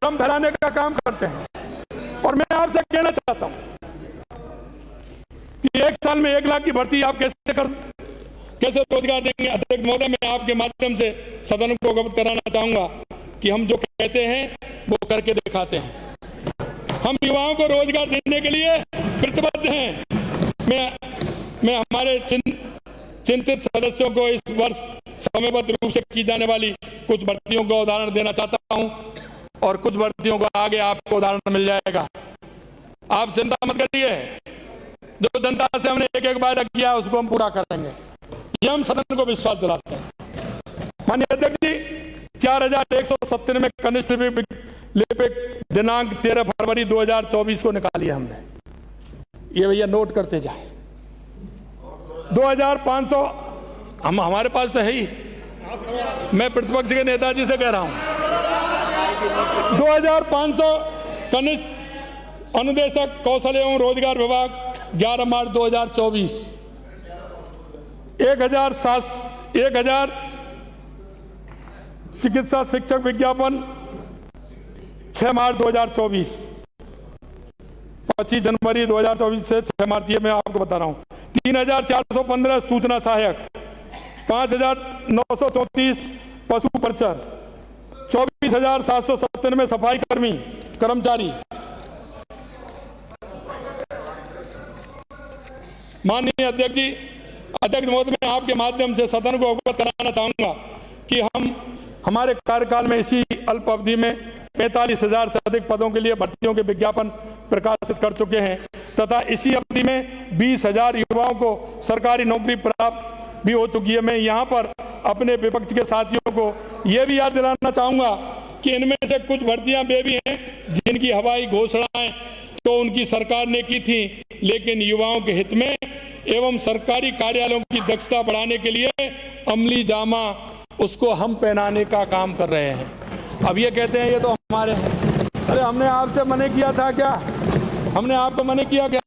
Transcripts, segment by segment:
भ्रम फैलाने का काम करते हैं। और मैं आपसे कहना चाहता हूं कि 1 साल में 1 लाख की भर्ती आप कैसे रोजगार देंगे? अध्यक्ष महोदय, मैं आपके माध्यम से सदन को अवगत कराना चाहूंगा कि हम जो कहते हैं वो करके दिखाते हैं। हम युवाओं को रोजगार देने के लिए प्रतिबद्ध हैं। मैं हमारे चिंतित सदस्यों को इस वर्ष समयबद्ध रूप से की जाने वाली कुछ भर्तियों का उदाहरण देना चाहता हूं और कुछ भर्तियों का आगे आपको उदाहरण मिल जाएगा। आप चिंता मत करिए, जो जनता से हमने एक वायदा किया है उसको हम पूरा करेंगे, ये हम सदन को विश्वास दिलाते हैं। माननीय अध्यक्ष जी, 4197 कनिष्ठ लिपिक दिनांक 13 फरवरी 2024 को निकाली हमने। ये भैया नोट करते जाए। 2500 हमारे पास तो है ही, मैं प्रतिपक्ष के नेताजी से कह रहा हूं। 2500 कनिष्ठ अनुदेशक कौशल एवं रोजगार विभाग 11 मार्च 2024। 1000 चिकित्सा शिक्षक विज्ञापन 6 मार्च 2024। 25 जनवरी 2024 से 6 मार्च, ये मैं आपको बता रहा हूं। 3415 सूचना सहायक, 5934 पशु पर्चर, 24797 सफाई कर्मचारी। माननीय अध्यक्ष जी, अध्यक्ष महोदय, मैं आपके माध्यम से सदन को अवगत कराना चाहूंगा कि हम हमारे कार्यकाल में इसी अल्प अवधि में 45,000 से अधिक पदों के लिए भर्तियों के विज्ञापन प्रकाशित कर चुके हैं तथा इसी अवधि में 20,000 युवाओं को सरकारी नौकरी प्राप्त भी हो चुकी है। मैं यहाँ पर अपने विपक्ष के साथियों को यह भी याद दिलाना चाहूंगा कि इनमें से कुछ भर्तियां वे भी हैं जिनकी हवाई घोषणाएं तो उनकी सरकार ने की थी, लेकिन युवाओं के हित में एवं सरकारी कार्यालयों की दक्षता बढ़ाने के लिए अमली जामा उसको हम पहनाने का काम कर रहे हैं। अब ये कहते हैं ये तो हमारे हैं। अरे हमने आपसे मना किया था क्या? हमने आपको मना किया क्या?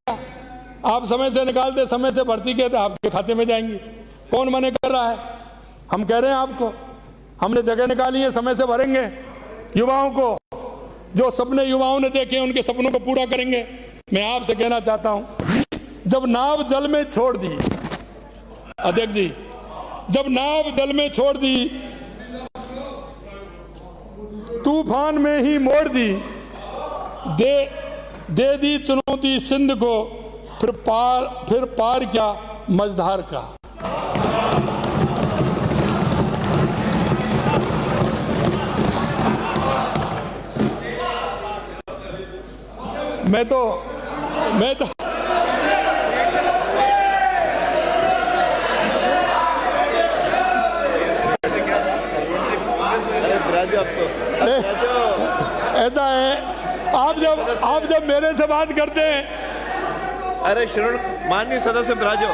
आप समय से निकालते, समय से भर्ती कहते आपके खाते में जाएंगी। कौन मना कर रहा है? हम कह रहे हैं आपको, हमने जगह निकाली है, समय से भरेंगे युवाओं को। जो सपने युवाओं ने देखे उनके सपनों को पूरा करेंगे। मैं आपसे कहना चाहता हूं, जब नाव जल में छोड़ दी, अध्यक्ष जी, जब नाव जल में छोड़ दी, तूफान में ही मोड़ दी, दे दी चुनौती सिंध को, फिर पार क्या मझधार का। मैं तो ऐसा है, आप जब मेरे से बात करते हैं, अरे श्रोण माननीय सदस्य ब्राजो,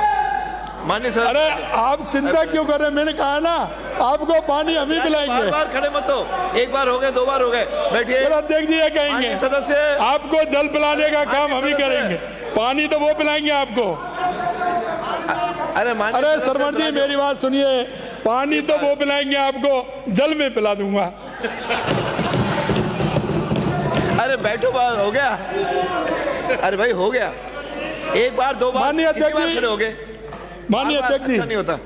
माननीय सदस्य, अरे आप चिंता क्यों कर रहे हैं? मैंने कहा ना आपको पानी हम ही पिलाएंगे। बार खड़े मत हो, एक बार हो गए, 2 बार हो गए, बैठिए। अध्यक्ष जी ये कहेंगे सदस्य आपको जल पिलाने का काम हम ही करेंगे, पानी तो वो पिलाएंगे आपको। अरे सरमन जी मेरी बात सुनिए, पानी तो वो पिलाएंगे आपको, जल में पिला दूंगा। अरे बैठो, बात हो गया। अरे भाई हो गया, 1 बार 2 बार माननीय अध्यक्ष खड़े हो गए। माननीय अध्यक्ष जी, नहीं होता।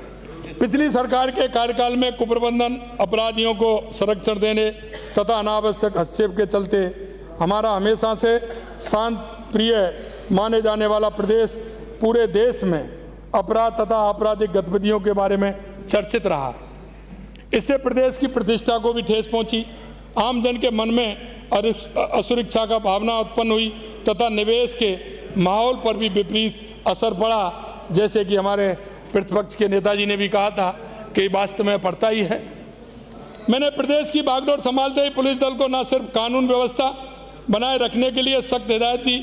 पिछली सरकार के कार्यकाल में कुप्रबंधन, अपराधियों को संरक्षण देने तथा अनावश्यक हस्तक्षेप के चलते हमारा हमेशा से शांत प्रिय माने जाने वाला प्रदेश पूरे देश में अपराध तथा आपराधिक गतिविधियों के बारे में चर्चित रहा। इससे प्रदेश की प्रतिष्ठा को भी ठेस पहुंची, आम जन के मन में असुरक्षा का भावना उत्पन्न हुई तथा निवेश के माहौल पर भी विपरीत असर पड़ा, जैसे कि हमारे प्रतिपक्ष के नेताजी ने भी कहा था कि वास्तव में पड़ता ही है। मैंने प्रदेश की बागडोर संभालते ही पुलिस दल को न सिर्फ कानून व्यवस्था बनाए रखने के लिए सख्त हिदायत दी,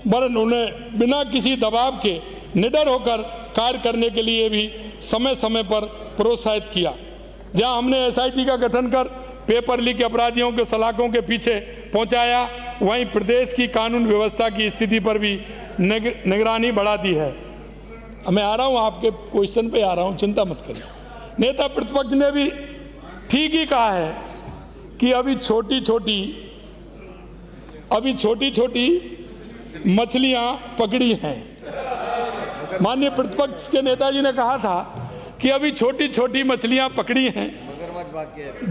वरन उन्हें बिना किसी दबाव के निडर होकर कार्य करने के लिए भी समय समय पर प्रोत्साहित किया। जहां हमने SIT का गठन कर पेपर लीक अपराधियों के सलाखों के पीछे पहुंचाया, वहीं प्रदेश की कानून व्यवस्था की स्थिति पर भी निगरानी बढ़ा दी है। मैं आ रहा हूं, आपके क्वेश्चन पे आ रहा हूं, चिंता मत करिए। नेता प्रतिपक्ष ने भी ठीक ही कहा है कि अभी छोटी छोटी अभी छोटी छोटी मछलियां पकड़ी हैं। माननीय प्रतिपक्ष के नेताजी ने कहा था कि अभी छोटी छोटी मछलियां पकड़ी हैं,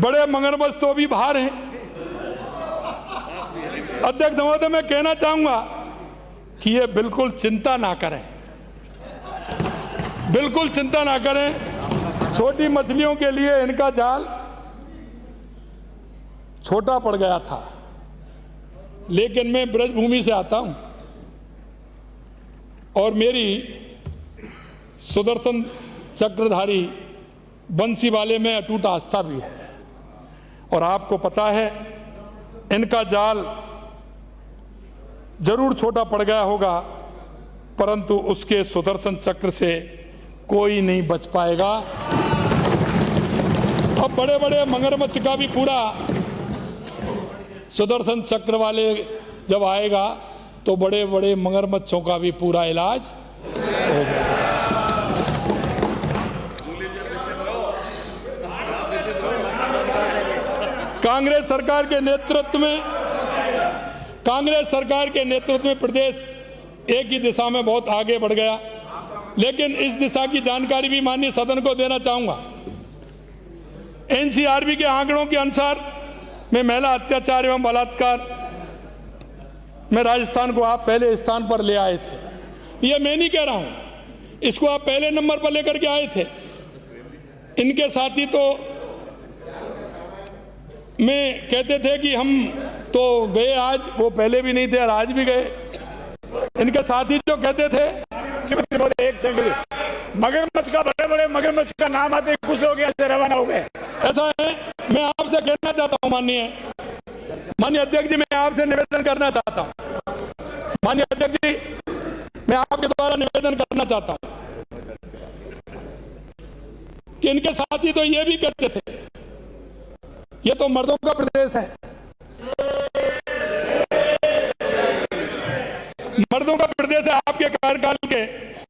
बड़े मगरमच्छ तो अभी बाहर हैं। अध्यक्ष महोदय, मैं कहना चाहूंगा कि ये बिल्कुल चिंता ना करें, बिल्कुल चिंता ना करें। छोटी मछलियों के लिए इनका जाल छोटा पड़ गया था, लेकिन मैं ब्रजभूमि से आता हूं और मेरी सुदर्शन चक्रधारी बंसी वाले में अटूट आस्था भी है। और आपको पता है, इनका जाल जरूर छोटा पड़ गया होगा, परंतु उसके सुदर्शन चक्र से कोई नहीं बच पाएगा। अब बड़े बड़े मगरमच्छ का भी पूरा सुदर्शन चक्र वाले जब आएगा तो बड़े बड़े मगरमच्छों का भी पूरा इलाज हो जाएगा। कांग्रेस सरकार के नेतृत्व में प्रदेश एक ही दिशा में बहुत आगे बढ़ गया, लेकिन इस दिशा की जानकारी भी माननीय सदन को देना चाहूंगा। एनसीआरबी के आंकड़ों के अनुसार में महिला अत्याचार एवं बलात्कार में राजस्थान को आप पहले स्थान पर ले आए थे। ये मैं नहीं कह रहा हूं, इसको आप पहले नंबर पर लेकर के आए थे। इनके साथी तो में कहते थे कि हम तो गए आज, वो पहले भी नहीं थे और आज भी गए। इनके साथी जो कहते थे, एक सेकंड, मगरमच्छ का, बड़े बड़े मगरमच्छ का नाम आते ही कुछ लोग ऐसे रवाना हो गए। ऐसा है। मैं आपसे कहना चाहता हूं माननीय अध्यक्ष जी, मैं आपसे निवेदन करना चाहता हूं। माननीय अध्यक्ष जी, मैं आपके द्वारा निवेदन करना चाहता हूं कि इनके साथी तो ये भी कहते थे, ये तो मर्दों का प्रदेश है, मर्दों का प्रदेश है। आपके कार्यकाल के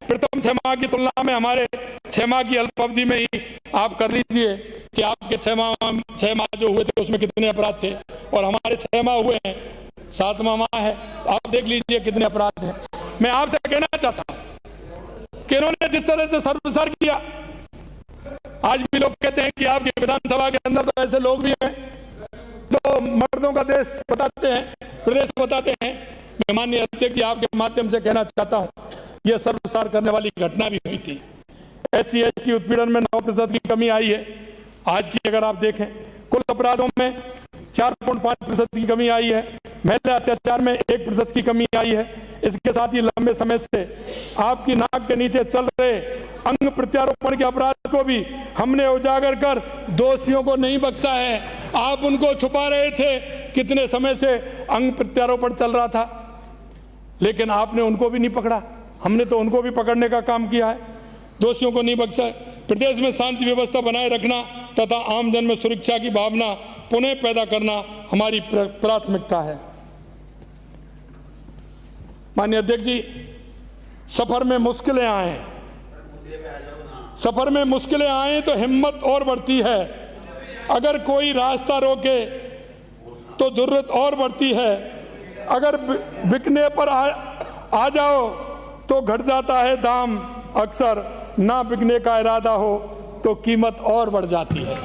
प्रथम 6 माह की तुलना में हमारे 6 माह की अल्प अवधि में ही आप कर लीजिए कि आपके 6 माह जो हुए थे उसमें कितने अपराध थे, और हमारे 6 माह हुए हैं, 7वां माह है, आप देख लीजिए कितने अपराध हैं। मैं आपसे कहना चाहता हूं कि इन्होंने जिस तरह से सर्वसार किया, आज भी लोग कहते हैं कि आपकी विधानसभा के अंदर तो ऐसे लोग भी हैं तो मर्दों का देश बताते हैं, प्रदेश बताते हैं। मैं माननीय अध्यक्ष जी आपके माध्यम से कहना चाहता हूं, यह सर्वसार करने वाली घटना भी हुई थी। SC ST उत्पीड़न में 9% की कमी आई है। आज की अगर आप देखें, कुल अपराधों में 4.5% की कमी आई है। महिला अत्याचार में 1% की कमी आई है। इसके साथ ही लंबे समय से आपकी नाक के नीचे चल रहे अंग प्रत्यारोपण के अपराध को भी हमने उजागर कर दोषियों को नहीं बख्शा है। आप उनको छुपा रहे थे, कितने समय से अंग प्रत्यारोपण चल रहा था, लेकिन आपने उनको भी नहीं पकड़ा। हमने तो उनको भी पकड़ने का काम किया है, दोषियों को नहीं बख्शा है। प्रदेश में शांति व्यवस्था बनाए रखना तथा आमजन में सुरक्षा की भावना पुनः पैदा करना हमारी प्राथमिकता है। माननीय अध्यक्ष जी, सफर में मुश्किलें आए तो हिम्मत और बढ़ती है। अगर कोई रास्ता रोके तो जरूरत और बढ़ती है। अगर बिकने पर आ जाओ तो घट जाता है दाम। अक्सर ना बिकने का इरादा हो तो कीमत और बढ़ जाती है।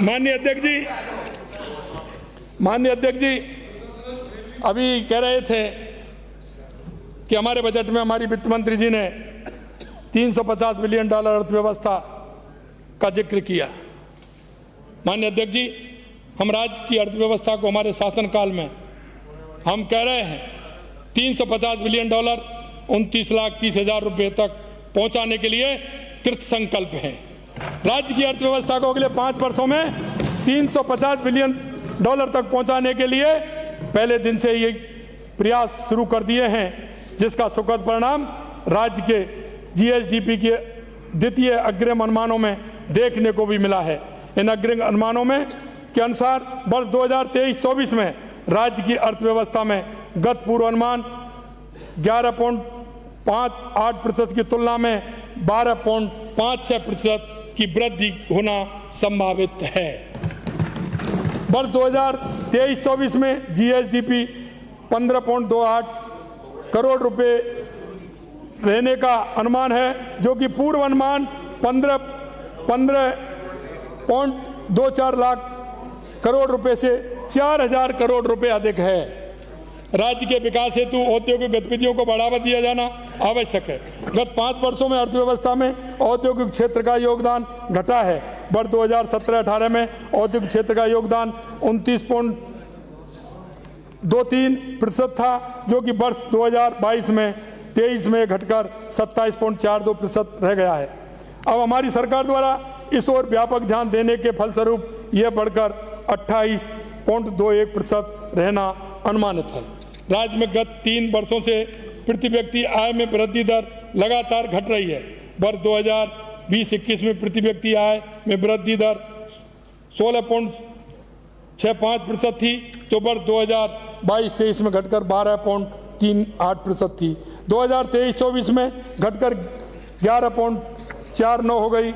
माननीय अध्यक्ष जी अभी कह रहे थे कि हमारे बजट में हमारी वित्त मंत्री जी ने $350 बिलियन अर्थव्यवस्था का जिक्र किया। माननीय अध्यक्ष जी, हम राज्य की अर्थव्यवस्था को हमारे शासनकाल में हम कह रहे हैं $350 बिलियन 29,30,000 रुपये तक पहुंचाने के लिए कृत संकल्प है। राज्य की अर्थव्यवस्था को अगले 5 वर्षों में $350 बिलियन तक पहुंचाने के लिए पहले दिन से ये प्रयास शुरू कर दिए हैं, जिसका सुखद परिणाम राज्य के GSDP के द्वितीय अग्रिम अनुमानों में देखने को भी मिला है। इन अग्रिम अनुमानों में के अनुसार वर्ष 2023-24 में राज्य की अर्थव्यवस्था में गत पूर्वानुमान 11.58% की तुलना में 12.56% की वृद्धि होना संभावित है। वर्ष 2023-24 में जीएसडीपी 15.28 करोड़ रुपए रहने का अनुमान है, जो कि पूर्व अनुमान 15.24 लाख करोड़ रुपए से 4,000 करोड़ रुपए अधिक है। राज्य के विकास हेतु औद्योगिक गतिविधियों को बढ़ावा दिया जाना आवश्यक है। गत 5 वर्षों में अर्थव्यवस्था में औद्योगिक क्षेत्र का योगदान घटा है। वर्ष 2017-18 में औद्योगिक क्षेत्र का योगदान 29.23% था, जो कि वर्ष 2022-23 में घटकर 27.42% रह गया है। अब हमारी सरकार द्वारा इस ओर व्यापक ध्यान देने के फलस्वरूप यह बढ़कर 28.21% रहना अनुमानित है। राज्य में गत 3 वर्षों से प्रति व्यक्ति आय में वृद्धि दर लगातार घट रही है। वर्ष 2020-21 में प्रति व्यक्ति आय में वृद्धि दर 16.65% थी, जो वर्ष 2022-23 में घटकर 12.38% थी। 2023-24 में घटकर 11.49 हो गई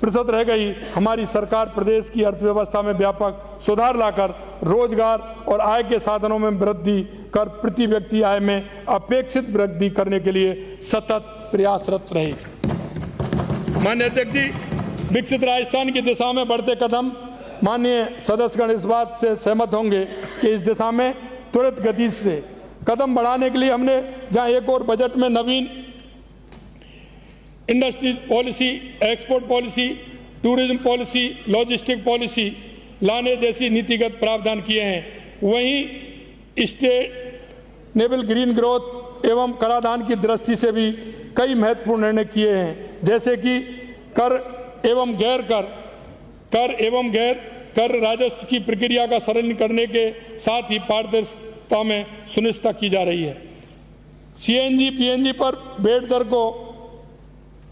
प्रतिशत रह गई। हमारी सरकार प्रदेश की अर्थव्यवस्था में व्यापक सुधार लाकर रोजगार और आय के साधनों में वृद्धि कर प्रति व्यक्ति आय में अपेक्षित वृद्धि करने के लिए सतत प्रयासरत रहेगी। माननीय अध्यक्ष जी, विकसित राजस्थान की दिशा में बढ़ते कदम, माननीय सदस्यगण इस बात से सहमत होंगे कि इस दिशा में त्वरित गति से कदम बढ़ाने के लिए हमने जहां एक और बजट में नवीन industry policy, export policy, tourism policy, logistic policy लाने जैसी नीतिगत प्रावधान किए हैं, वहीं सस्टेनेबल ग्रीन ग्रोथ एवं कराधान की दृष्टि से भी कई महत्वपूर्ण निर्णय किए हैं, जैसे कि कर एवं गैर कर राजस्व की प्रक्रिया का सरल करने के साथ ही पारदर्शिता में सुनिश्चित की जा रही है। सीएनजी पीएनजी पर वेट दर को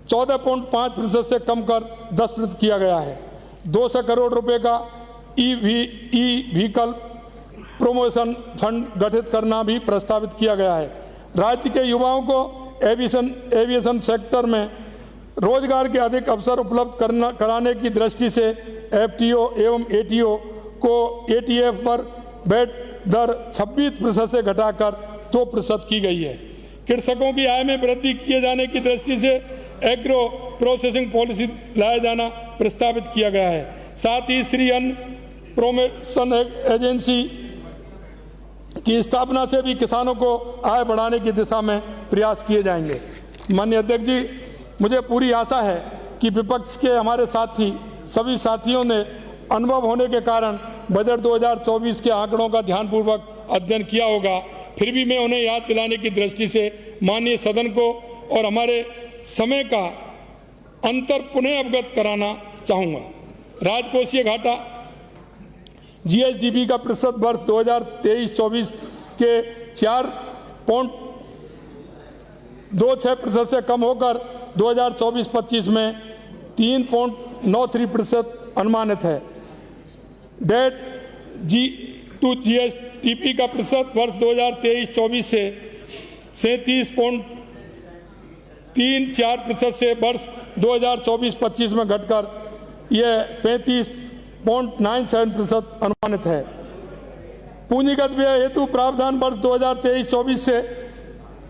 14.5% से कम कर 10% किया गया है। 200 करोड़ रुपए का ई व्हीकल प्रमोशन फंड गठित करना भी प्रस्तावित किया गया है। राज्य के युवाओं को एविएशन सेक्टर में रोजगार के अधिक अवसर उपलब्ध कराने की दृष्टि से एफटीओ एवं एटीओ को एटीएफ पर वेट दर 26% से घटाकर 2% की गई है। कृषकों की आय में वृद्धि किए जाने की दृष्टि से एग्रो प्रोसेसिंग पॉलिसी लाया जाना प्रस्तावित किया गया है। साथ ही श्री अन्न प्रमोशन एजेंसी की स्थापना से भी किसानों को आय बढ़ाने की दिशा में प्रयास किए जाएंगे। माननीय अध्यक्ष जी, मुझे पूरी आशा है कि विपक्ष के हमारे सभी साथियों ने अनुभव होने के कारण बजट 2024 के आंकड़ों का ध्यानपूर्वक अध्ययन किया होगा। फिर भी मैं उन्हें याद दिलाने की दृष्टि से माननीय सदन को और हमारे समय का अंतर पुनः अवगत कराना चाहूँगा। राजकोषीय घाटा जीएसडीपी का प्रतिशत वर्ष 2023-24 के 4.26% से कम होकर 2024-25 में 3.93% अनुमानित है। डेट टू जीएसडीपी का प्रतिशत वर्ष 2023-24 से 37.34% से वर्ष 2024-25 में घटकर यह 35.97% अनुमानित है। पूंजीगत व्यय हेतु प्रावधान वर्ष 2023-24 से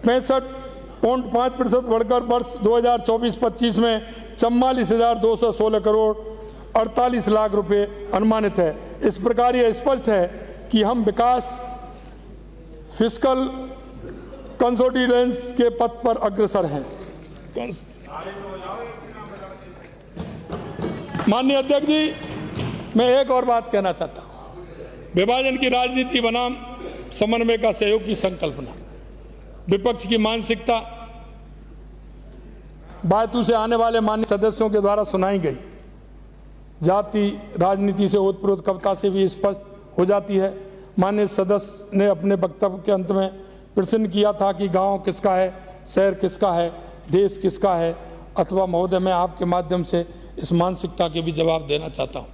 65.5% बढ़कर वर्ष 2024-25 में 44,216 करोड़ 48 लाख रुपए अनुमानित है। इस प्रकार यह स्पष्ट है कि हम विकास फिस्कल कंसोलिडेशन के पथ पर अग्रसर हैं। माननीय अध्यक्ष जी, मैं एक और बात कहना चाहता हूं। विभाजन की राजनीति बनाम समन्वय का सहयोग की संकल्पना, विपक्ष की मानसिकता बातों से आने वाले माननीय सदस्यों के द्वारा सुनाई गई जाति राजनीति से ओतप्रोत कविता से भी स्पष्ट हो जाती है। माननीय सदस्य ने अपने वक्तव्य के अंत में प्रश्न किया था कि गांव किसका है, शहर किसका है, देश किसका है, अथवा महोदय मैं आपके माध्यम से इस मानसिकता के भी जवाब देना चाहता हूं।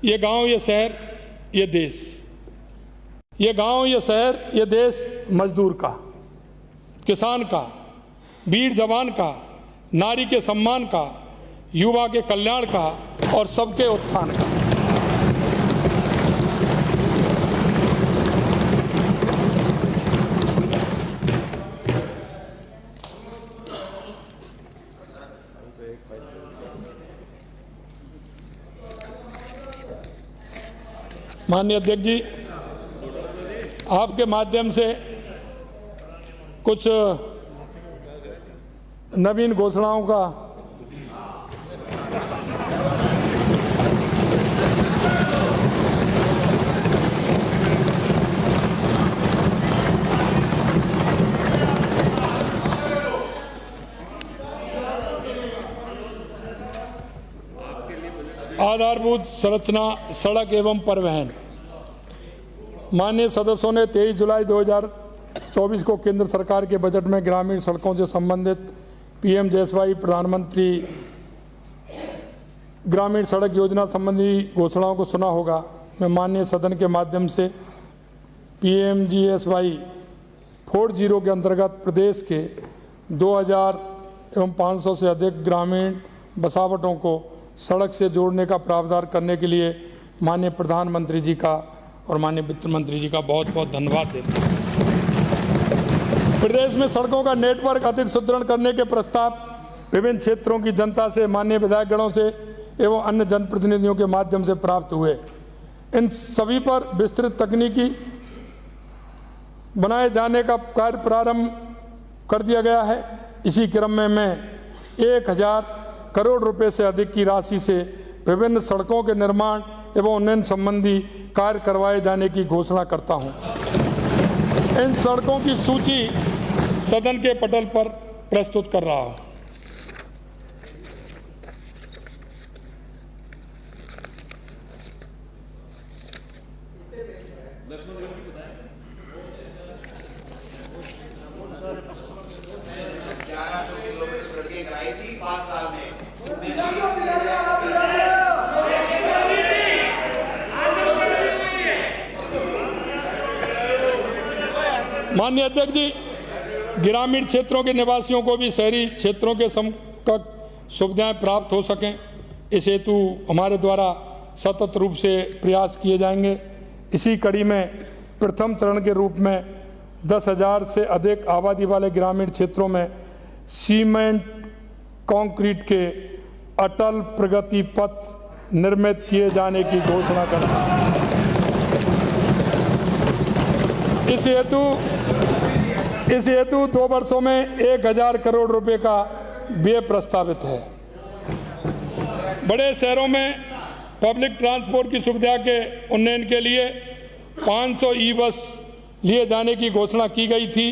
ये गांव, ये शहर, ये देश, ये गांव, ये शहर, ये देश मजदूर का, किसान का, वीर जवान का, नारी के सम्मान का, युवा के कल्याण का और सबके उत्थान का। माननीय अध्यक्ष जी, आपके माध्यम से कुछ नवीन घोषणाओं का आधारभूत संरचना, सड़क एवं परिवहन। माननीय सदस्यों ने 23 जुलाई 2024 को केंद्र सरकार के बजट में ग्रामीण सड़कों से संबंधित पीएमजीएसवाई प्रधानमंत्री ग्रामीण सड़क योजना संबंधी घोषणाओं को सुना होगा। मैं माननीय सदन के माध्यम से पीएमजीएसवाई 40 के अंतर्गत प्रदेश के 2500 से अधिक ग्रामीण बसावटों को सड़क से जोड़ने का प्रावधान करने के लिए माननीय प्रधानमंत्री जी का और माननीय वित्त मंत्री जी का बहुत बहुत धन्यवाद देते हैं। प्रदेश में सड़कों का नेटवर्क अधिक सुदृढ़ करने के प्रस्ताव विभिन्न क्षेत्रों की जनता से, माननीय विधायकगणों से एवं अन्य जनप्रतिनिधियों के माध्यम से प्राप्त हुए। इन सभी पर विस्तृत तकनीकी बनाए जाने का कार्य प्रारंभ कर दिया गया है। इसी क्रम में मैं 1000 करोड़ रुपए से अधिक की राशि से विभिन्न सड़कों के निर्माण एवं उन्नयन संबंधी कार्य करवाए जाने की घोषणा करता हूं। इन सड़कों की सूची सदन के पटल पर प्रस्तुत कर रहा हूं। माननीय अध्यक्ष जी, ग्रामीण क्षेत्रों के निवासियों को भी शहरी क्षेत्रों के समकक्ष सुविधाएं प्राप्त हो सकें, इस हेतु हमारे द्वारा सतत रूप से प्रयास किए जाएंगे। इसी कड़ी में प्रथम चरण के रूप में 10,000 से अधिक आबादी वाले ग्रामीण क्षेत्रों में सीमेंट कंक्रीट के अटल प्रगति पथ निर्मित किए जाने की घोषणा करना। इस हेतु 2 वर्षों में 1000 करोड़ रुपए का व्यय प्रस्तावित है। बड़े शहरों में पब्लिक ट्रांसपोर्ट की सुविधा के उन्नयन के लिए 500 ई बस लिए जाने की घोषणा की गई थी।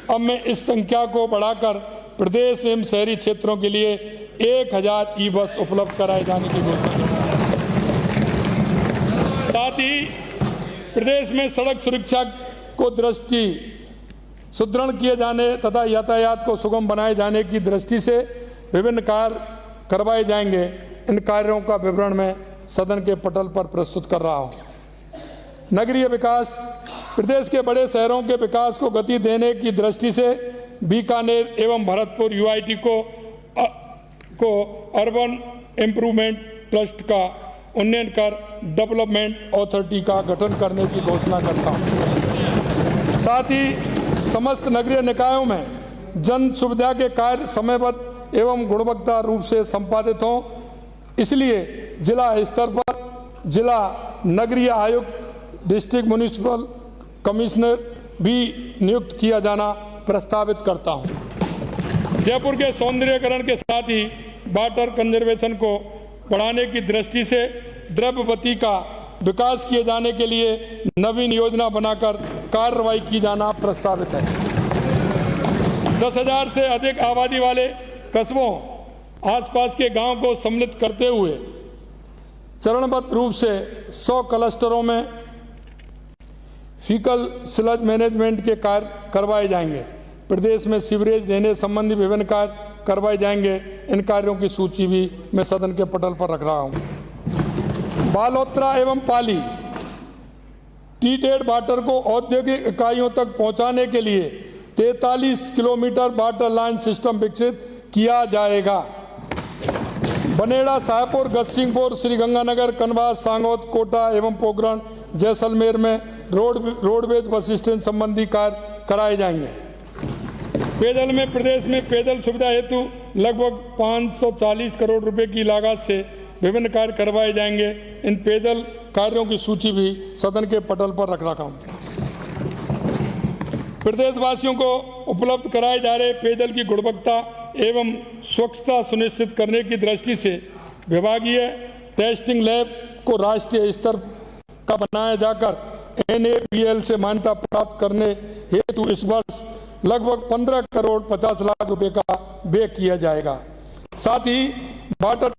अब मैं इस संख्या को बढ़ाकर प्रदेश एवं शहरी क्षेत्रों के लिए 1000 ई बस उपलब्ध कराए जाने की घोषणा की। साथ ही प्रदेश में सड़क सुरक्षा को दृष्टि सुदृढ़ किए जाने तथा यातायात को सुगम बनाए जाने की दृष्टि से विभिन्न कार्य करवाए जाएंगे। इन कार्यों का विवरण मैं सदन के पटल पर प्रस्तुत कर रहा हूं। नगरीय विकास, प्रदेश के बड़े शहरों के विकास को गति देने की दृष्टि से बीकानेर एवं भरतपुर यूआईटी को अर्बन इम्प्रूवमेंट ट्रस्ट का उन्नयन कर डेवलपमेंट अथॉरिटी का गठन करने की घोषणा करता हूं। साथ ही समस्त नगरीय निकायों में जन सुविधा के कार्य समयबद्ध एवं गुणवत्ता रूप से संपादित हों, इसलिए जिला स्तर पर जिला नगरीय आयुक्त, डिस्ट्रिक्ट म्युनिसिपल कमिश्नर भी नियुक्त किया जाना प्रस्तावित करता हूं। जयपुर के सौंदर्यीकरण के साथ ही वाटर कंजर्वेशन को बढ़ाने की दृष्टि से द्रव्यवती का विकास किए जाने के लिए नवीन योजना बनाकर कार्रवाई की जाना प्रस्तावित है। 10,000 से अधिक आबादी वाले कस्बों, आसपास के गांव को सम्मिलित करते हुए चरणबद्ध रूप से 100 क्लस्टरों में फीकल स्लज मैनेजमेंट के कार्य करवाए जाएंगे। प्रदेश में सीवरेज ड्रेनेज संबंधी विभिन्न कार्य करवाए जाएंगे। इन कार्यों की सूची भी मैं सदन के पटल पर रख रहा हूं। बालोतरा एवं पाली ट्रीटेड वाटर को औद्योगिक इकाइयों तक पहुंचाने के लिए 43 किलोमीटर वाटर लाइन सिस्टम विकसित किया जाएगा। बनेड़ा, शाहपुर, गजसिंहपुर, श्रीगंगानगर, कनवास, सांगोद, कोटा एवं पोखरण, जैसलमेर में रोडवेज बस स्टैंड संबंधी कार्य कराए जाएंगे। पेयजल में प्रदेश में पेयजल सुविधा हेतु लगभग 540 करोड़ रुपए की लागत से विभिन्न कार्य करवाए जाएंगे। इन पेयजल कार्यों की सूची भी सदन के पटल पर रख रखा हूँ। प्रदेशवासियों को उपलब्ध कराए जा रहे पेयजल की गुणवत्ता एवं स्वच्छता सुनिश्चित करने की दृष्टि से विभागीय टेस्टिंग लैब को राष्ट्रीय स्तर का बनाया जाकर NABL से मान्यता प्राप्त करने हेतु इस वर्ष लगभग 15 करोड़ 50 लाख रुपए का व्यय किया जाएगा। साथ ही वाटर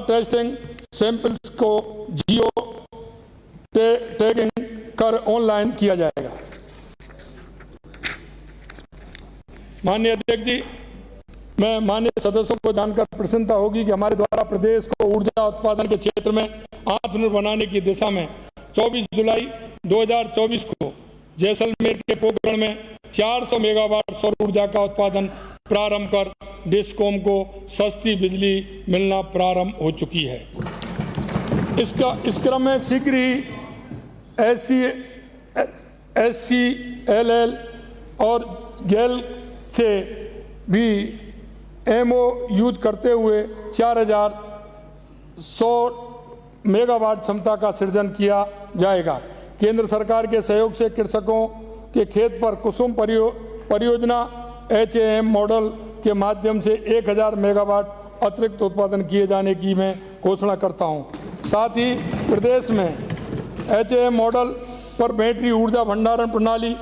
टेस्टिंग सैंपल्स को जियो टैगिंग कर ऑनलाइन किया जाएगा। माननीय अध्यक्ष जी, मैं माननीय सदस्यों को जानकर प्रसन्नता होगी कि हमारे द्वारा प्रदेश को ऊर्जा उत्पादन के क्षेत्र में आत्मनिर्भर बनाने की दिशा में 24 जुलाई 2024 को जैसलमेर के पोखरण में 400 मेगावाट सौर ऊर्जा का उत्पादन प्रारंभ कर डिस्कॉम को सस्ती बिजली मिलना प्रारंभ हो चुकी है। इस क्रम में शीघ्र ही SCLL और गेल से भी MOU करते हुए 4100 मेगावाट क्षमता का सृजन किया जाएगा। केंद्र सरकार के सहयोग से कृषकों के खेत पर कुसुम परियोजना HAM मॉडल के माध्यम से 1000 मेगावाट अतिरिक्त उत्पादन किए जाने की मैं घोषणा करता हूं। साथ ही प्रदेश में HAM मॉडल पर बैटरी ऊर्जा भंडारण प्रणाली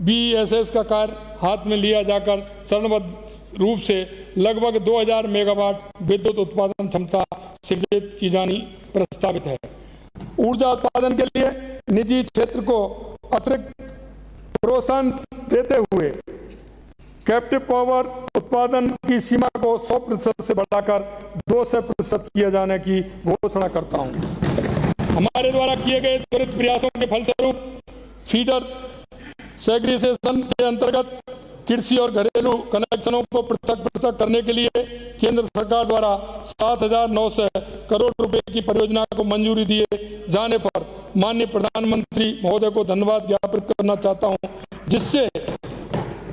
BESS का कार्य हाथ में लिया जाकर चरणबद्ध रूप से लगभग 2000 मेगावाट विद्युत उत्पादन क्षमता सृजित की जानी प्रस्तावित है। ऊर्जा उत्पादन के लिए निजी क्षेत्र को अतिरिक्त प्रोत्साहन देते हुए कैप्टिव पावर उत्पादन की सीमा को 100% से बढ़ाकर 200% किया जाने की घोषणा करता हूं। हमारे द्वारा किए गए त्वरित प्रयासों के फलस्वरूप फीडर सेग्रीगेशन के अंतर्गत कृषि और घरेलू कनेक्शनों को पृथक करने के लिए केंद्र सरकार द्वारा 7,900 करोड़ रुपए की परियोजना को मंजूरी दिए जाने पर माननीय प्रधानमंत्री महोदय को धन्यवाद ज्ञापित करना चाहता हूं, जिससे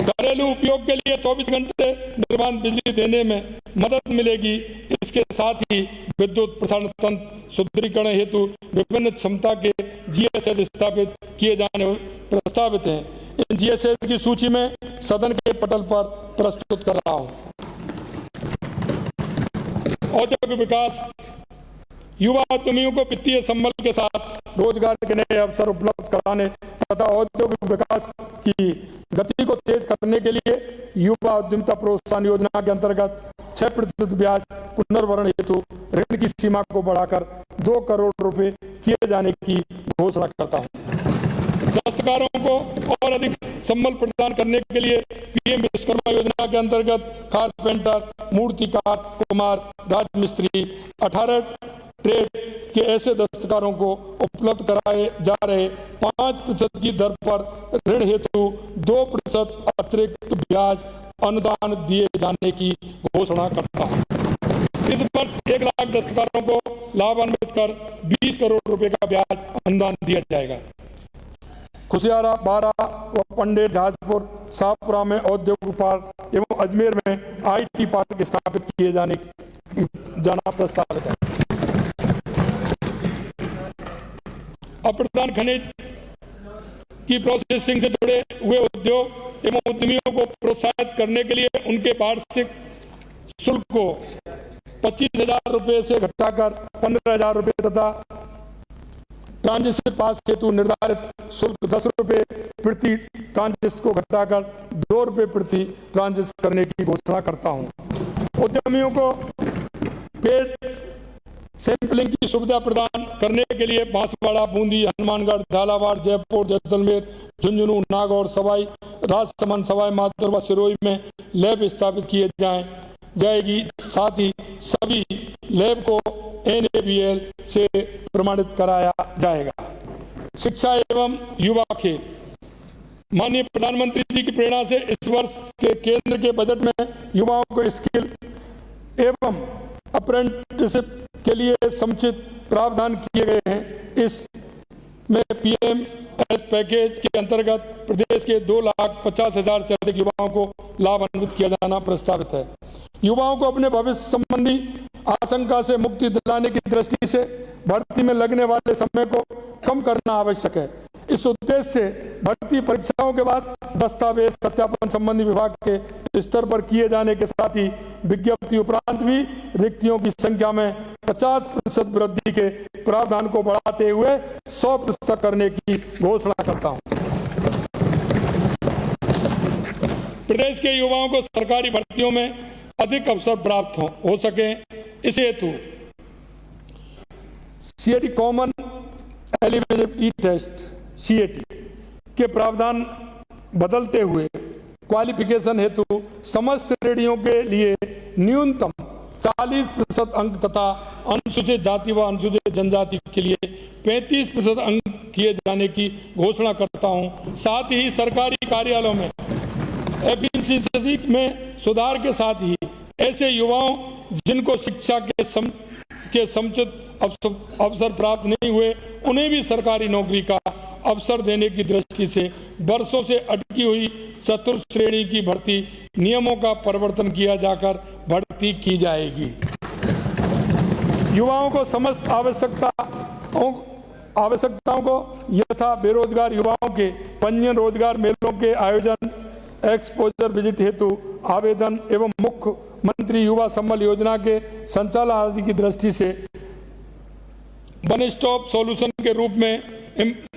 घरेलू उपयोग के लिए 24 घंटे निर्बाध बिजली देने में मदद मिलेगी। इसके साथ ही विद्युत प्रसारण तंत्र सुदृढ़ीकरण हेतु विभिन्न क्षमता के GSS स्थापित किए जाने प्रस्तावित हैं। इन GSS की सूची में सदन के पटल पर प्रस्तुत कर रहा हूं। औद्योगिक विकास, युवा उद्यमियों को वित्तीय संबल के साथ रोजगार के नए अवसर उपलब्ध कराने तथा औद्योगिक विकास की गति को तेज करने के लिए युवा उद्यमिता प्रोत्साहन योजना के अंतर्गत 6% ब्याज पुनर्भरण हेतु ऋण की सीमा को बढ़ाकर 2 करोड़ रुपए किए जाने की घोषणा करता हूं। दस्तकारों को और अधिक संबल प्रदान करने के लिए PM विश्वकर्मा योजना के अंतर्गत कारपेंटर, मूर्तिकार, कुम्हार, राजमिस्त्री 18 ट्रेड के ऐसे दस्तकारों को उपलब्ध कराए जा रहे 5% की दर पर ऋण हेतु 2% अतिरिक्त ब्याज अनुदान दिए जाने की घोषणा करता हूं। इस वर्ष 1 लाख दस्तकारों को लाभान्वित कर 20 करोड़ रुपए का ब्याज अनुदान दिया जाएगा। खुशियारा, बारा व पंडेर, जहाजपुर, शाहपुरा में औद्योगिक पार्क एवं अजमेर में IT पार्क स्थापित किए जाना प्रस्तावित है। अप्रधान खनिज की प्रोसेसिंग से जुड़े हुए उद्योग एवं उद्यमियों को प्रोत्साहित करने के लिए उनके वार्षिक शुल्क को 25,000 रुपये से घटाकर 15,000 रुपये तथा ट्रांजिट पास हेतु निर्धारित शुल्क 10 रुपये प्रति ट्रांजिट को घटाकर 2 रुपये प्रति ट्रांजिट करने की घोषणा करता हूं। उद्यमियों को पेड सैंपलिंग की सुविधा प्रदान करने के लिए बांसवाड़ा, बूंदी, हनुमानगढ़, झालावाड़, जयपुर, जैसलमेर, झुंझुनू, नागौर, सवाई राजसमंद, सवाई माधोपुर व सिरोही में लैब स्थापित किए जाएगी। साथ ही सभी लैब को NABL से प्रमाणित कराया जाएगा। शिक्षा एवं युवा खेल, माननीय प्रधानमंत्री जी की प्रेरणा से इस वर्ष के केंद्र के बजट में युवाओं को स्किल एवं अप्रेंटिसशिप के लिए समुचित प्रावधान किए गए हैं। इस में PMS पैकेज के अंतर्गत प्रदेश के 2,50,000 से अधिक युवाओं को लाभान्वित किया जाना प्रस्तावित है। युवाओं को अपने भविष्य संबंधी आशंका से मुक्ति दिलाने की दृष्टि से भर्ती में लगने वाले समय को कम करना आवश्यक है। इस उद्देश्य से भर्ती परीक्षाओं के बाद दस्तावेज सत्यापन संबंधी विभाग के स्तर पर किए जाने के साथ ही विज्ञप्ति उपरांत भी रिक्तियों की संख्या में 50% वृद्धि के प्रावधान को बढ़ाते हुए 100% करने की घोषणा करता हूं। प्रदेश के युवाओं को सरकारी भर्तियों में अधिक अवसर प्राप्त हो सके, इस हेतु CAT common eligibility test CAT के प्रावधान बदलते हुए क्वालिफिकेशन हेतु समस्त श्रेणियों के लिए न्यूनतम 40% अंक तथा अनुसूचित जाति व अनुसूचित जनजाति के लिए 35% अंक किए जाने की घोषणा करता हूं। साथ ही सरकारी कार्यालयों में एफिशिएंसी में सुधार के साथ ही ऐसे युवाओं जिनको शिक्षा के समुचित अवसर प्राप्त नहीं हुए उन्हें भी सरकारी नौकरी का अवसर देने की दृष्टि से वर्षों से अटकी हुई चतुर्थ श्रेणी की भर्ती नियमों का परिवर्तन किया जाकर भर्ती की जाएगी। युवाओं को समस्त आवश्यकताओं को यथा बेरोजगार युवाओं के पंजीयन, रोजगार मेलों के आयोजन, एक्सपोजर विजिट हेतु आवेदन एवं मुख्यमंत्री युवा सम्बल योजना के संचालन आदि की दृष्टि से वन स्टॉप सॉल्यूशन के रूप में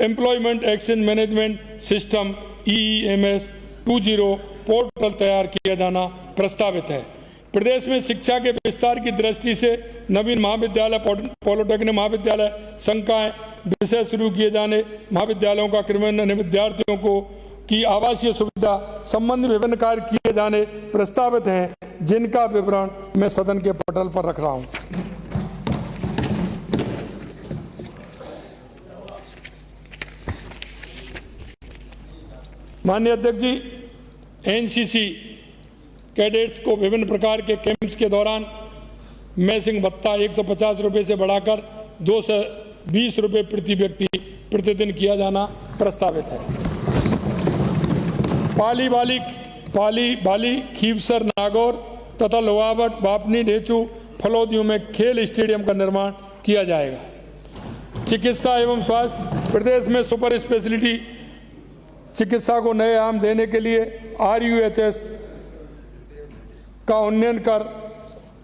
employment exchange management system EEMS 2.0 portal तैयार किया जाना प्रस्तावित है। प्रदेश में शिक्षा के विस्तार की दृष्टि से नवीन महाविद्यालय, पॉलिटेक्निक महाविद्यालय, संकाय विषय शुरू किए जाने, महाविद्यालयों का क्रियान्वयन, विद्यार्थियों को की आवासीय सुविधा संबंधी विभिन्न कार्य किए जाने प्रस्तावित हैं, जिनका विवरण मैं सदन के पटल पर रख रहा हूं। माननीय अध्यक्ष जी, NCC कैडेट्स को विभिन्न प्रकार के कैंप्स के दौरान मैसिंग भत्ता 150 रुपये से बढ़ाकर 220 रुपये प्रति व्यक्ति प्रतिदिन किया जाना प्रस्तावित है। पाली बाली खीवसर नागौर तथा लोहावट, बापनी, ढेचू, फलोदियों में खेल स्टेडियम का निर्माण किया जाएगा। चिकित्सा एवं स्वास्थ्य, प्रदेश में सुपर स्पेशलिटी चिकित्सा को नए आयाम देने के लिए RUHS का उन्नयन कर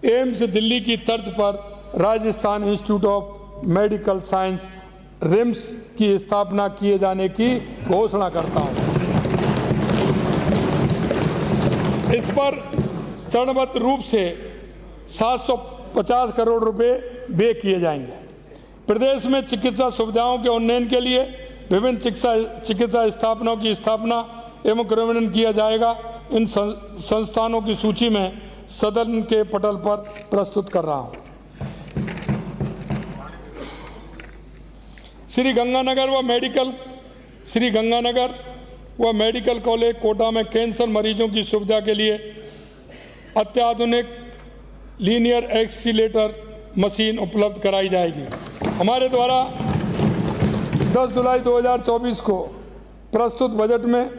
एम्स दिल्ली की तर्ज पर Rajasthan institute of medical science RIMS की स्थापना किए जाने की घोषणा करता हूं। इस पर चरणबद्ध रूप से 750 करोड़ रुपए व्यय किए जाएंगे। प्रदेश में चिकित्सा सुविधाओं के उन्नयन के लिए विभिन्न चिकित्सा स्थापनाओं की स्थापना एवं क्रियान्वयन किया जाएगा। इन संस्थानों की सूची में सदन के पटल पर प्रस्तुत कर रहा हूं। श्री गंगानगर व मेडिकल कॉलेज कोटा में कैंसर मरीजों की सुविधा के लिए अत्याधुनिक लीनियर एक्सीलेटर मशीन उपलब्ध कराई जाएगी। हमारे द्वारा 10 जुलाई 2024 को प्रस्तुत बजट में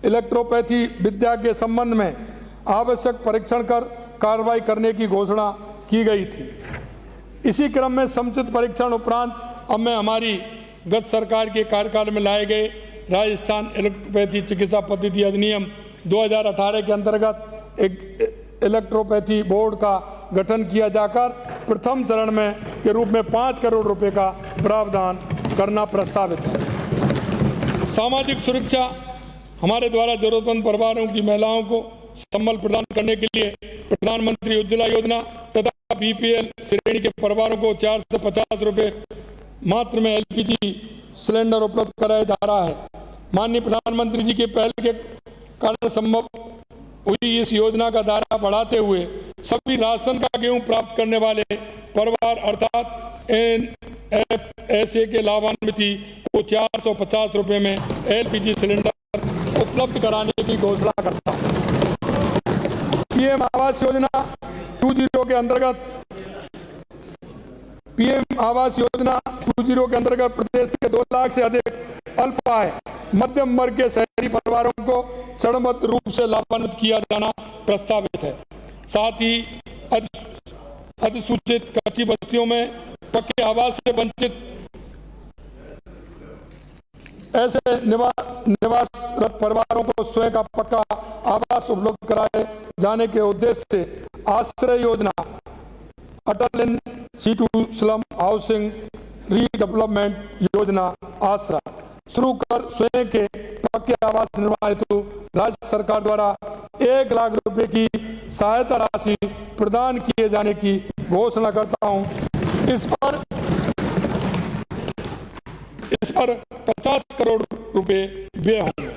इलेक्ट्रोपैथी विद्या के संबंध में आवश्यक परीक्षण कर कार्रवाई करने की घोषणा की गई थी। इसी क्रम में समुचित परीक्षण उपरांत अब मैं हमारी गत सरकार के कार्यकाल में लाए गए राजस्थान इलेक्ट्रोपैथी चिकित्सा पद्धति अधिनियम 2018 के अंतर्गत एक इलेक्ट्रोपैथी बोर्ड का गठन किया जाकर प्रथम चरण में के रूप में 5 करोड़ रुपए का प्रावधान करना प्रस्तावित है। सामाजिक सुरक्षा, हमारे द्वारा जरूरतमंद परिवारों की महिलाओं को संबल प्रदान करने के लिए प्रधानमंत्री उज्ज्वला योजना तथा BPL श्रेणी के परिवारों को 4 से 50 रुपए मात्र में LPG सिलेंडर उपलब्ध कराया जा रहा है। माननीय प्रधानमंत्री जी के पहल के कारण संभव हुई इस योजना का दायरा बढ़ाते हुए सभी राशन का गेहूं प्राप्त करने वाले परिवार अर्थात NFA ऐसे के लाभान्वित को 450 रुपये में LPG सिलेंडर उपलब्ध कराने की घोषणा करता हूँ। पीएम आवास योजना 2.0 के अंतर्गत प्रदेश के 2 लाख से अधिक अल्प आय मध्यम वर्ग के शहरी परिवारों को चरणबद्ध रूप से लाभान्वित किया जाना प्रस्तावित है। साथ ही अधिसूचित कच्ची बस्तियों में पक्के आवास से वंचित ऐसे निवासरत परिवारों को स्वयं का पक्का आवास उपलब्ध कराए जाने के उद्देश्य से आश्रय योजना, Atal in situ slum housing redevelopment योजना आसरा शुरू कर स्वयं के पक्के आवास निर्माण हेतु राज्य सरकार द्वारा 1 लाख रुपए की सहायता राशि प्रदान किए जाने की घोषणा करता हूं। इस पर 50 करोड़ रुपए व्यय होंगे।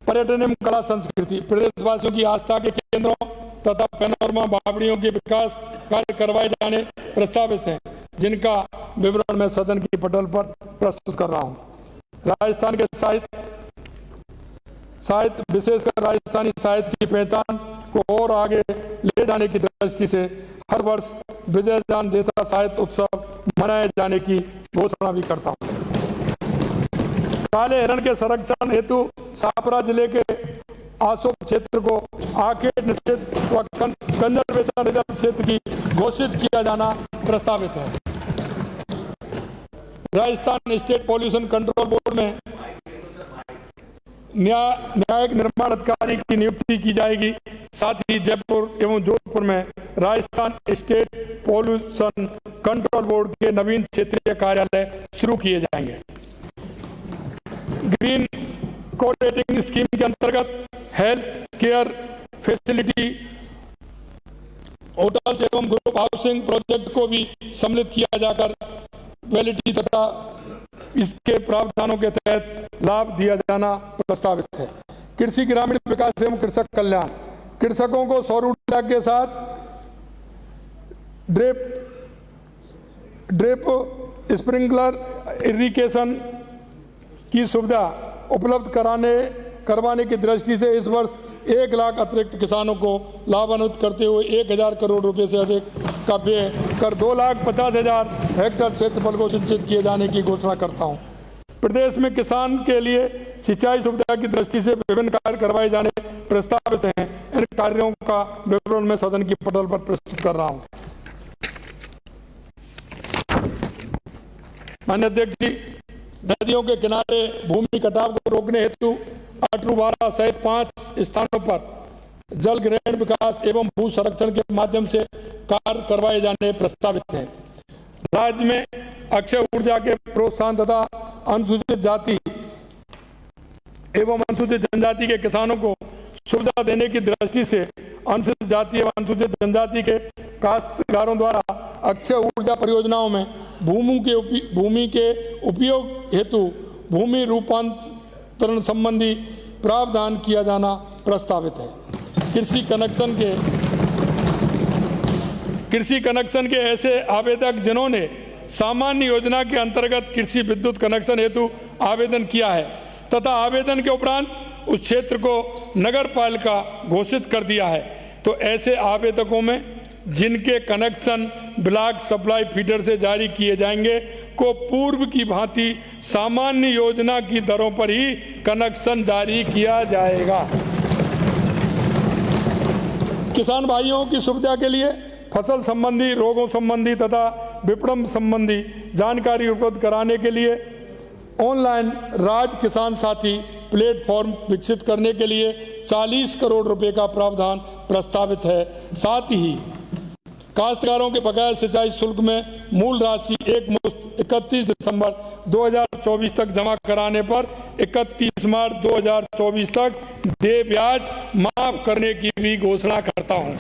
पर्यटन एवं कला संस्कृति प्रदेशवासियों की आस्था के केंद्रों तथा पैनोरमा बावड़ियों के विकास कार्य करवाए जाने प्रस्तावित हैं, जिनका विवरण मैं सदन की पटल पर प्रस्तुत कर रहा हूं। राजस्थान के साहित्य विशेषकर राजस्थानी साहित्य की पहचान को और आगे ले जाने की दृष्टि से हर वर्ष विजयदान देता साहित्य उत्सव मनाए जाने की घोषणा भी करता हूं। काले हिरण के संरक्षण हेतु छापरा जिले के आसोप क्षेत्र को आर्किड निषेध व कंजर्वेशन रिजर्व क्षेत्र की घोषित किया जाना प्रस्तावित है। Rajasthan state pollution control board में न्यायिक निर्माण अधिकारी की नियुक्ति की जाएगी। साथ ही जयपुर एवं जोधपुर में Rajasthan state pollution control board के नवीन क्षेत्रीय कार्यालय शुरू किए जाएंगे। ग्रीन कोड रेटिंग स्कीम के अंतर्गत हेल्थ केयर फैसिलिटी, होटल्स एवं ग्रुप हाउसिंग प्रोजेक्ट को भी सम्मिलित किया जाकर वैलिडिटी तथा इसके प्रावधानों के तहत लाभ दिया जाना प्रस्तावित है। कृषि ग्रामीण विकास एवं कृषक कल्याण कृषकों को सौर ऊर्जा के साथ ड्रिप स्प्रिंकलर इरिगेशन की सुविधा उपलब्ध करवाने की दृष्टि से इस वर्ष 1 लाख अतिरिक्त किसानों को लाभान्वित करते हुए 1000 करोड़ रुपए से अधिक का व्यय कर 2,50,000 हेक्टेयर क्षेत्रफल को सिंचित किए जाने की घोषणा करता हूं। प्रदेश में किसान के लिए सिंचाई सुविधा की दृष्टि से विभिन्न कार्य करवाए जाने प्रस्तावित हैं। इन कार्यों का विवरण मैं सदन की पटल पर प्रस्तुत कर रहा हूं। माननीय अध्यक्ष जी, नदियों के किनारे भूमि कटाव को रोकने हेतु अटरूवाड़ा सहित 5 स्थानों पर जल ग्रहण विकास एवं भू संरक्षण के माध्यम से कार्य करवाए जाने प्रस्तावित हैं। राज्य में अक्षय ऊर्जा के प्रोत्साहन तथा अनुसूचित जाति एवं अनुसूचित जनजाति के किसानों को सुविधा देने की दृष्टि से अनुसूचित जाति एवं अनुसूचित जनजाति के काश्तकारों द्वारा अक्षय ऊर्जा परियोजनाओं में भूमि के उपयोग हेतु भूमि रूपांतरण संबंधी प्रावधान किया जाना प्रस्तावित है। कृषि कनेक्शन के ऐसे आवेदक जिन्होंने सामान्य योजना के अंतर्गत कृषि विद्युत कनेक्शन हेतु आवेदन किया है तथा आवेदन के उपरांत उस क्षेत्र को नगर पालिका घोषित कर दिया है, तो ऐसे आवेदकों में जिनके कनेक्शन ब्लॉक सप्लाई फीडर से जारी किए जाएंगे को पूर्व की भांति सामान्य योजना की दरों पर ही कनेक्शन जारी किया जाएगा। किसान भाइयों की सुविधा के लिए फसल संबंधी, रोगों संबंधी तथा विपणन संबंधी जानकारी उपलब्ध कराने के लिए ऑनलाइन राज किसान साथी प्लेटफॉर्म विकसित करने के लिए 40 करोड़ रुपए का प्रावधान प्रस्तावित है। साथ ही काश्तकारों के बकाया सिंचाई शुल्क में मूल राशि एक मुश्त 31 दिसंबर 2024 तक जमा कराने पर 31 मार्च 2024 तक दे ब्याज माफ करने की भी घोषणा करता हूं।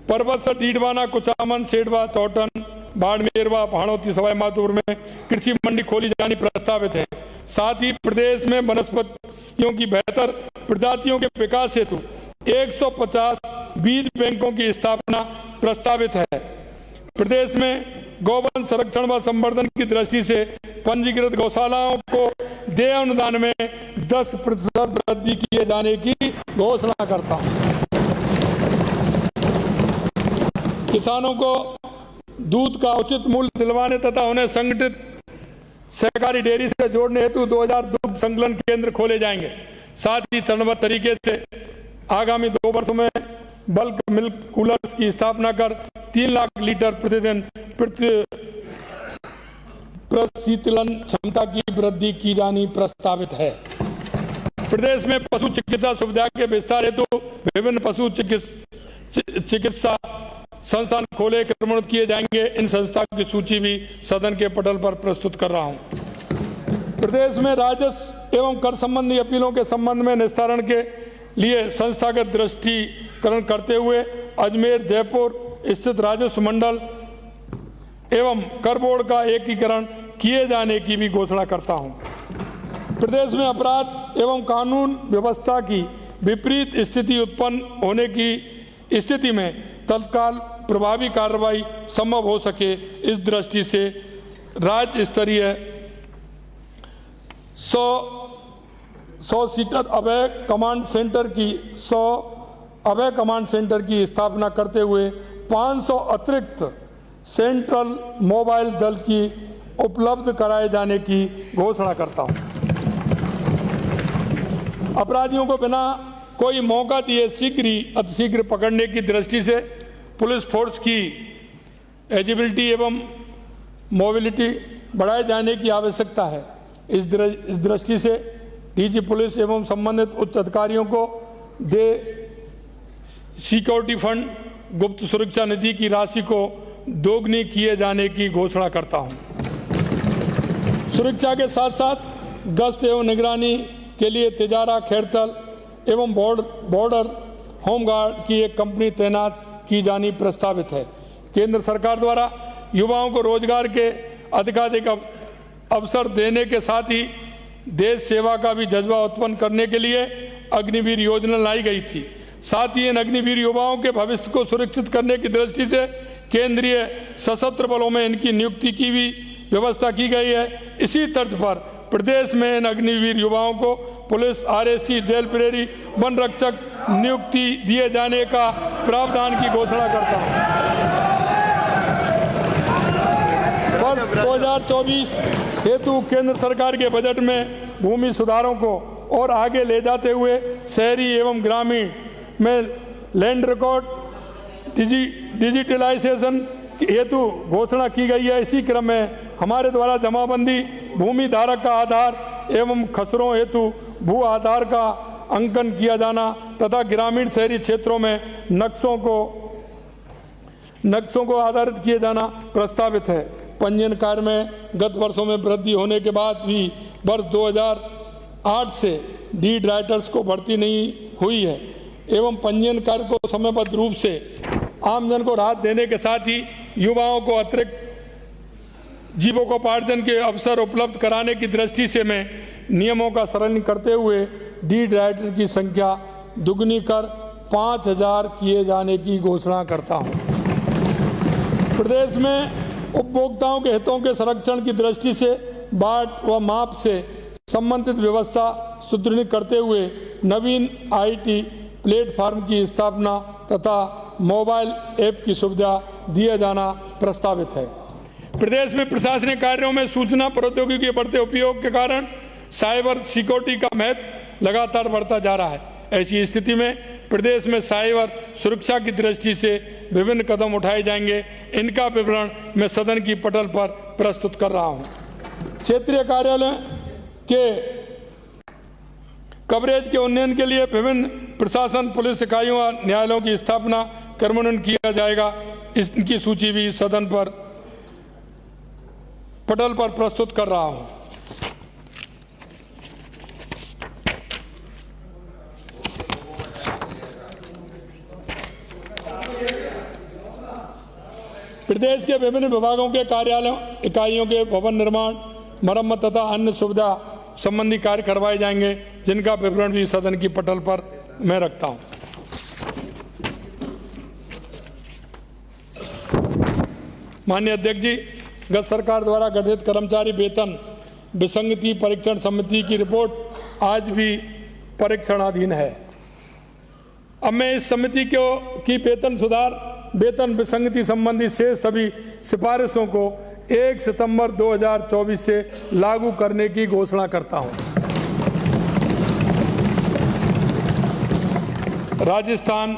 परबत डीडवाना, कुचामन, सेडवा, चौटन, बाड़मेर व भाणोती सवाई माधोपुर में कृषि मंडी खोली जानी प्रस्तावित है। साथ ही प्रदेश में वनस्पतियों की बेहतर प्रजातियों के विकास हेतु 150 बीज बैंकों की स्थापना प्रस्तावित है। प्रदेश में गौवंश संरक्षण व संवर्धन की दृष्टि से पंजीकृत गौशालाओं को देय अनुदान में 10% वृद्धि किए जाने की घोषणा करता हूं। किसानों को दूध का उचित मूल्य दिलवाने तथा उन्हें संगठित सहकारी डेयरी से जोड़ने हेतु 2000 दुग्ध संकलन केंद्र खोले जाएंगे। साथ ही चरणबद्ध तरीके से आगामी 2 वर्षों में बल्क मिल्क कूलर्स की स्थापना कर 3 लाख लीटर प्रतिदिन प्रशीतलन क्षमता की वृद्धि की जानी प्रस्तावित है। प्रदेश में पशु चिकित्सा सुविधा के विस्तार हेतु विभिन्न पशु चिकित्सा संस्थान खोले क्रमबद्ध किए जाएंगे। इन संस्थाओं की सूची भी सदन के पटल पर प्रस्तुत कर रहा हूं। प्रदेश में राजस्व एवं कर संबंधी अपीलों के संबंध में निस्तारण के लिए संस्थागत दृष्टिकरण करते हुए अजमेर जयपुर स्थित राजस्व मंडल एवं कर बोर्ड का एकीकरण किए जाने की भी घोषणा करता हूं। प्रदेश में अपराध एवं कानून व्यवस्था की विपरीत स्थिति उत्पन्न होने की स्थिति में तत्काल प्रभावी कार्रवाई संभव हो सके, इस दृष्टि से राज्य स्तरीय 100 सीटर अभय कमांड सेंटर की स्थापना करते हुए 500 अतिरिक्त सेंट्रल मोबाइल दल की उपलब्ध कराए जाने की घोषणा करता हूं। अपराधियों को बिना कोई मौका दिए शीघ्र ही अतिशीघ्र पकड़ने की दृष्टि से पुलिस फोर्स की एजिबिलिटी एवं मोबिलिटी बढ़ाए जाने की आवश्यकता है। इस दृष्टि से डीजी पुलिस एवं संबंधित उच्च अधिकारियों को दे सिक्योरिटी फंड गुप्त सुरक्षा निधि की राशि को दोगुनी किए जाने की घोषणा करता हूं। सुरक्षा के साथ साथ गश्त एवं निगरानी के लिए तिजारा खैरतल एवं बॉर्डर होमगार्ड की एक कंपनी तैनात की जानी प्रस्तावित है। केंद्र सरकार द्वारा युवाओं को रोजगार के अधिकाधिक अवसर देने के साथ ही देश सेवा का भी जज्बा उत्पन्न करने के लिए अग्निवीर योजना लाई गई थी। साथ ही इन अग्निवीर युवाओं के भविष्य को सुरक्षित करने की दृष्टि से केंद्रीय सशस्त्र बलों में इनकी नियुक्ति की भी व्यवस्था की गई है। इसी तर्ज पर प्रदेश में इन अग्निवीर युवाओं को पुलिस, आरएसी, जेल प्रहरी, वन रक्षक नियुक्ति दिए जाने का प्रावधान की घोषणा करता हूं। वर्ष 2024 हेतु केंद्र सरकार के बजट में भूमि सुधारों को और आगे ले जाते हुए शहरी एवं ग्रामीण में लैंड रिकॉर्ड डिजिटलाइजेशन हेतु घोषणा की गई है। इसी क्रम में हमारे द्वारा जमाबंदी भूमि धारक का आधार एवं खसरों हेतु भू आधार का अंकन किया जाना तथा ग्रामीण शहरी क्षेत्रों में नक्शों को आधारित किए जाना प्रस्तावित है। पंजीयन कार्य में गत वर्षों में वृद्धि होने के बाद भी वर्ष 2008 से डीड राइटर्स को भर्ती नहीं हुई है एवं पंजीयन कार्य को समयबद्ध रूप से आमजन को राहत देने के साथ ही युवाओं को अतिरिक्त जीविकोपार्जन के अवसर उपलब्ध कराने की दृष्टि से मैं नियमों का सरलीकरण करते हुए डीड राइटर की संख्या दुगनी कर 5000 किए जाने की घोषणा करता हूं। प्रदेश में उपभोक्ताओं के हितों के संरक्षण की दृष्टि से बाट व माप से संबंधित व्यवस्था सुदृढ़ करते हुए नवीन आईटी प्लेटफॉर्म की स्थापना तथा मोबाइल ऐप की सुविधा दिया जाना प्रस्तावित है। प्रदेश में प्रशासनिक कार्यों में सूचना प्रौद्योगिकी के बढ़ते उपयोग के कारण साइबर सिक्योरिटी का महत्व लगातार बढ़ता जा रहा है। ऐसी स्थिति में प्रदेश में साइबर सुरक्षा की दृष्टि से विभिन्न कदम उठाए जाएंगे। इनका विवरण मैं सदन की पटल पर प्रस्तुत कर रहा हूं। क्षेत्रीय कार्यालय के कवरेज के उन्नयन के लिए विभिन्न प्रशासन, पुलिस इकाइयों और न्यायालयों की स्थापना क्रमान्वयन किया जाएगा। इसकी सूची भी सदन पर पटल पर प्रस्तुत कर रहा हूं। प्रदेश के विभिन्न विभागों के कार्यालयों, इकाइयों के भवन निर्माण, मरम्मत तथा अन्य सुविधा संबंधी कार्य करवाए जाएंगे, जिनका विवरण भी सदन की पटल पर मैं रखता हूं। माननीय अध्यक्ष जी, गत सरकार द्वारा गठित कर्मचारी वेतन विसंगति परीक्षण समिति की रिपोर्ट आज भी परीक्षणाधीन है। अब मैं इस समिति की वेतन सुधार, वेतन विसंगति संबंधी शेष सभी सिफारिशों को 1 सितंबर 2024 से लागू करने की घोषणा करता हूं। Rajasthan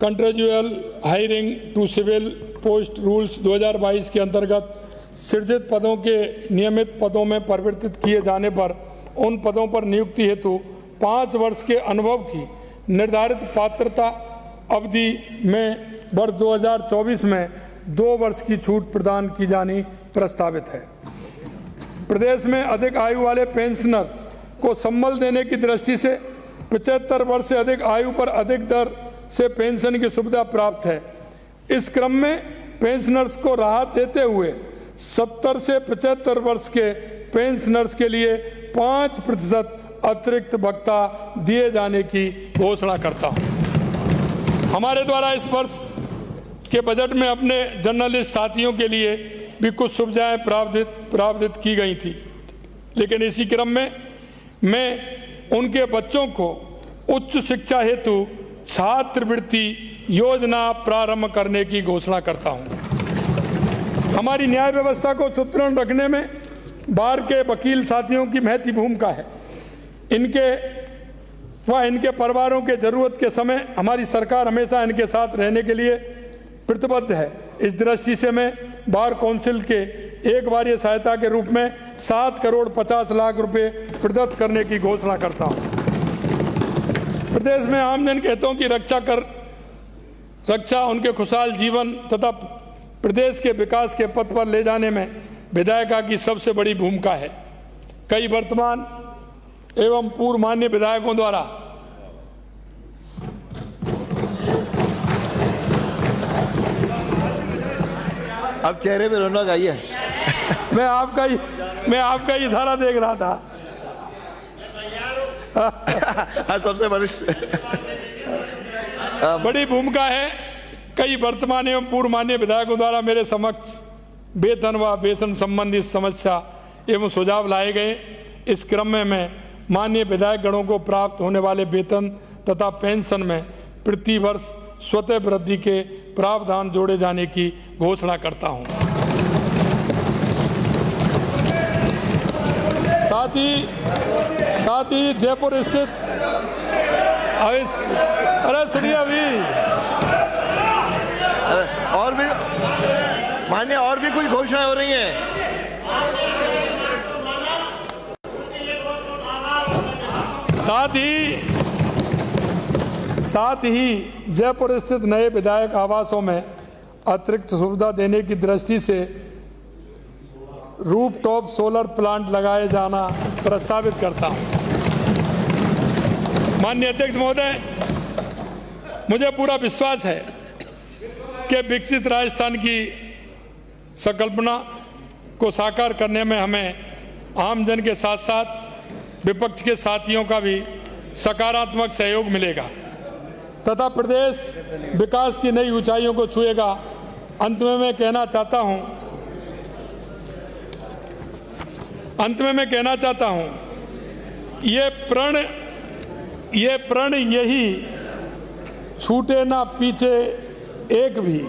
contractual hiring to civil post rules 2022 के अंतर्गत सृजित पदों के नियमित पदों में परिवर्तित किए जाने पर उन पदों पर नियुक्ति हेतु 5 वर्ष के अनुभव की निर्धारित पात्रता अवधि में वर्ष 2024 में 2 वर्ष की छूट प्रदान की जानी प्रस्तावित है। प्रदेश में अधिक आयु वाले पेंशनर्स को संबल देने की दृष्टि से 75 वर्ष से अधिक आयु पर अधिक दर से पेंशन की सुविधा प्राप्त है। इस क्रम में पेंशनर्स को राहत देते हुए 70 से 75 वर्ष के पेंशनर्स के लिए 5% अतिरिक्त भत्ता दिए जाने की घोषणा करता हूं। हमारे द्वारा इस वर्ष के बजट में अपने जर्नलिस्ट साथियों के लिए भी कुछ सुविधाएं प्रावधानित की गई थी, लेकिन इसी क्रम में मैं उनके बच्चों को उच्च शिक्षा हेतु छात्रवृत्ति योजना प्रारंभ करने की घोषणा करता हूं। हमारी न्याय व्यवस्था को सुदृढ़ रखने में बार के वकील साथियों की महती भूमिका है। इनके परिवारों के जरूरत के समय हमारी सरकार हमेशा इनके साथ रहने के लिए प्रतिबद्ध है। इस दृष्टि से मैं बार काउंसिल के एक बारीय सहायता के रूप में 7 करोड़ 50 लाख रुपए प्रदत्त करने की घोषणा करता हूं। प्रदेश में आमजन के हितों की रक्षा उनके खुशहाल जीवन तथा प्रदेश के विकास के पथ पर ले जाने में विधायिका की सबसे बड़ी भूमिका है। कई वर्तमान एवं पूर्व माननीय विधायकों द्वारा अब चेहरे पे रौनक आई है। मैं आपका ही इशारा देख रहा था। सबसे वरिष्ठ बड़ी भूमिका है। कई वर्तमान एवं पूर्व माननीय विधायकों द्वारा मेरे समक्ष वेतन व वेतन संबंधी समस्या एवं सुझाव लाए गए। इस क्रम में मैं माननीय विधायक गणों को प्राप्त होने वाले वेतन तथा पेंशन में प्रति वर्ष स्वतः वृद्धि के प्रावधान जोड़े जाने की घोषणा करता हूं। साथ ही जयपुर स्थित अरे सुनिए अभी और भी मान्य और भी कुछ घोषणाएं हो रही हैं। साथ ही जयपुर स्थित नए विधायक आवासों में अतिरिक्त सुविधा देने की दृष्टि से रूफटॉप सोलर प्लांट लगाए जाना प्रस्तावित करता हूं। माननीय अध्यक्ष महोदय, मुझे पूरा विश्वास है कि विकसित राजस्थान की संकल्पना को साकार करने में हमें आमजन के साथ साथ विपक्ष के साथियों का भी सकारात्मक सहयोग मिलेगा तथा प्रदेश विकास की नई ऊंचाइयों को छुएगा। अंत में मैं कहना चाहता हूं ये प्रण यही छूटे ना पीछे एक भी।